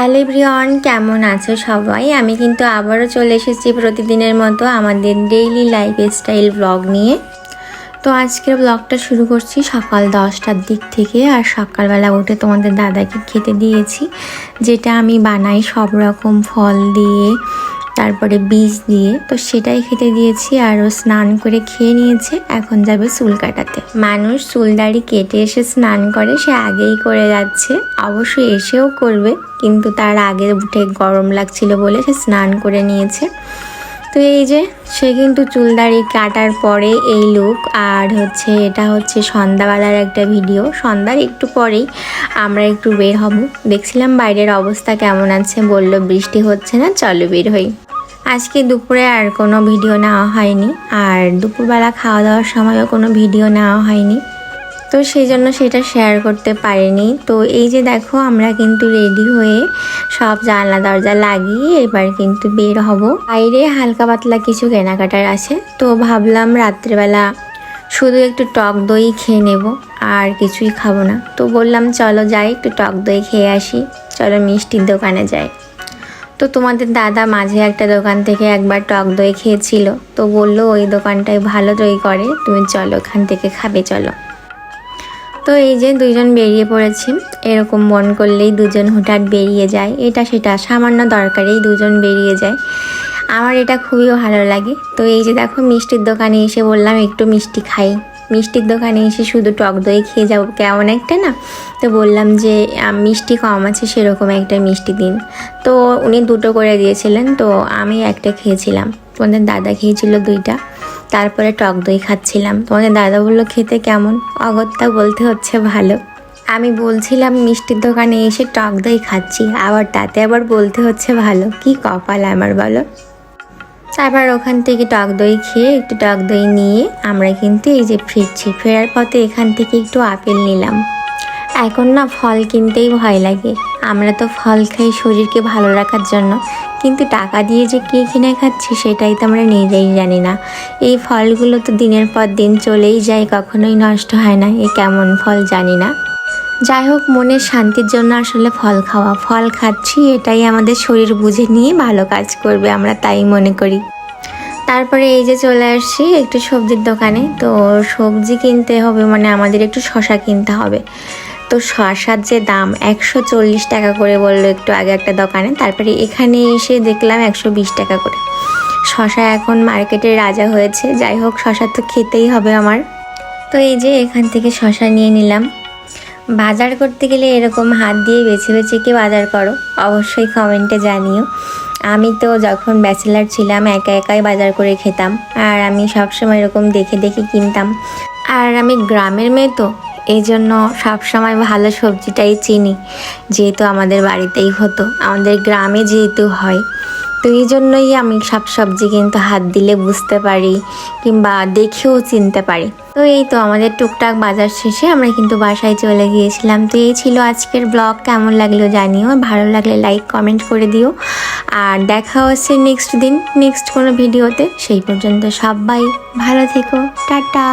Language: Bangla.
হ্যালো এভরিওয়ান, কেমন আছো সবাই? আমি কিন্তু আবারও চলে এসেছি প্রতিদিনের মতো আমাদের ডেইলি লাইফস্টাইল ব্লগ নিয়ে। তো আজকের ব্লগটা শুরু করছি সকাল 10টার দিক থেকে। আর সকালবেলা উঠে তোমাদের দাদাকে খেতে দিয়েছি, যেটা আমি বানাই সব রকম ফল দিয়ে, তারপরে বীজ দিয়ে, তো সেটাই খেতে দিয়েছি। আর ও স্নান করে খেয়ে নিয়েছে, এখন যাবে চুল কাটাতে। মানুষ চুল দাড়ি কেটে এসে স্নান করে, সে আগেই করে যাচ্ছে, অবশ্যই এসেও করবে, কিন্তু তার আগে উঠে গরম লাগছিল বলে সে স্নান করে নিয়েছে। তো এই যে সে কিন্তু চুল দাড়ি কাটার পরে এই লুক। আর এটা হচ্ছে সন্ধ্যাবেলার একটা ভিডিও। সন্ধ্যার একটু পরেই আমরা একটু বের হব, দেখছিলাম বাইরের অবস্থা কেমন আছে, বলল বৃষ্টি হচ্ছে না, চলো বের হই। আজকে দুপুরে আর কোনো ভিডিও নেওয়া হয়নি, আর দুপুরবেলা খাওয়া দাওয়ার সময়ও কোনো ভিডিও নেওয়া হয়নি, তো সেই জন্য সেটা শেয়ার করতে পারিনি। তো এই যে দেখো, আমরা কিন্তু রেডি হয়ে সব জানলা দরজা লাগিয়ে এবার কিন্তু বের হব। বাইরে হালকা পাতলা কিছু কেনাকাটার আছে, তো ভাবলাম রাত্রেবেলা শুধু একটু টক দই খেয়ে নেব, আর কিছুই খাবো না। তো বললাম চলো যাই, একটু টক দই খেয়ে আসি, চলো মিষ্টির দোকানে যাই। তো তোমাদের দাদা মাঝে একটা দোকান থেকে একবার টক দই খেয়েছিল, তো বললো ওই দোকানটায় ভালো দই করে, তুমি চলো ওখান থেকে খাবে, চলো। তো এই যে দুইজন বেরিয়ে পড়েছি। এরকম মন করলেই দুজন হুটহাট বেরিয়ে যায়, এটা সেটা সামান্য দরকারেই দুজন বেরিয়ে যায়। আমার এটা খুবই ভালো লাগে। তো এই যে দেখো, মিষ্টির দোকানে এসে বললাম একটু মিষ্টি খাই। মিষ্টির দোকানে এসে শুধু টক দই খেয়ে যাবো কেমন একটা না, তো বললাম যে মিষ্টি কম আছে, সেরকম একটা মিষ্টি দিন। তো উনি দুটো করে দিয়েছিলেন, তো আমি একটা খেয়েছিলাম, তোমাদের দাদা খেয়েছিল দুইটা। তারপরে টক দই খাচ্ছিলাম। তোমাদের দাদা বললো খেতে কেমন, অগত্যা বলতে হচ্ছে ভালো। আমি বলছিলাম মিষ্টির দোকানে এসে টক দই খাচ্ছি, আবার তাতে আবার বলতে হচ্ছে ভালো, কি কপাল আমার বলো। তারপর ওখান থেকে টক দই খেয়ে, একটু টক দই নিয়ে আমরা কিন্তু এই যে ফিরছি। ফেরার পথে এখান থেকে একটু আপেল নিলাম। এখন না ফল কিনতেই ভয় লাগে। আমরা তো ফল খাই শরীরকে ভালো রাখার জন্য, কিন্তু টাকা দিয়ে যে কে কিনে খাচ্ছি সেটাই তো আমরা নিজেই জানি না। এই ফলগুলো তো দিনের পর দিন চলেই যায়, কখনোই নষ্ট হয় না, এ কেমন ফল জানি না। যাই হোক, মনের শান্তির জন্য আসলে ফল খাওয়া, ফল খাচ্ছি, এটাই আমাদের শরীর বুঝে নিয়ে ভালো কাজ করবে, আমরা তাই মনে করি। তারপরে এই যে চলে আসছি একটু সবজির দোকানে। তো সবজি কিনতে হবে, মানে আমাদের একটু শশা কিনতে হবে। তো শশার যে দাম 140 টাকা করে বললো একটু আগে একটা দোকানে, তারপরে এখানে এসে দেখলাম 120 টাকা করে। শশা এখন মার্কেটের রাজা হয়েছে। যাই হোক, শশা তো খেতেই হবে আমার। তো এই যে এখান থেকে শশা নিয়ে নিলাম। বাজার করতে গেলে এরকম হাত দিয়ে বেছে বেছে কি বাজার করো, অবশ্যই কমেন্টে জানিও। আমি তো যখন ব্যাচেলার ছিলাম একা একাই বাজার করে খেতাম, আর আমি সবসময় এরকম দেখে দেখে কিনতাম। আর আমি গ্রামের মেয়ে, তো এই জন্য সবসময় ভালো সবজিটাই চিনি, যেহেতু আমাদের বাড়িতেই হতো, আমাদের গ্রামে যেহেতু হয়, তো এই জন্যই আমি সব সবজি কিন্তু হাত দিলে বুঝতে পারি, কিংবা দেখেও চিনতে পারি। তো এই তো আমাদের টুকটাক বাজার শেষে আমরা কিন্তু বাসায় চলে গিয়েছিলাম। তো এই ছিল আজকের ব্লগ, কেমন লাগলো জানিও, ভালো লাগলে লাইক কমেন্ট করে দিও। আর দেখা হচ্ছে নেক্সট দিন নেক্সট কোনো ভিডিওতে। সেই পর্যন্ত সবাই ভালো থেকো, টাটা।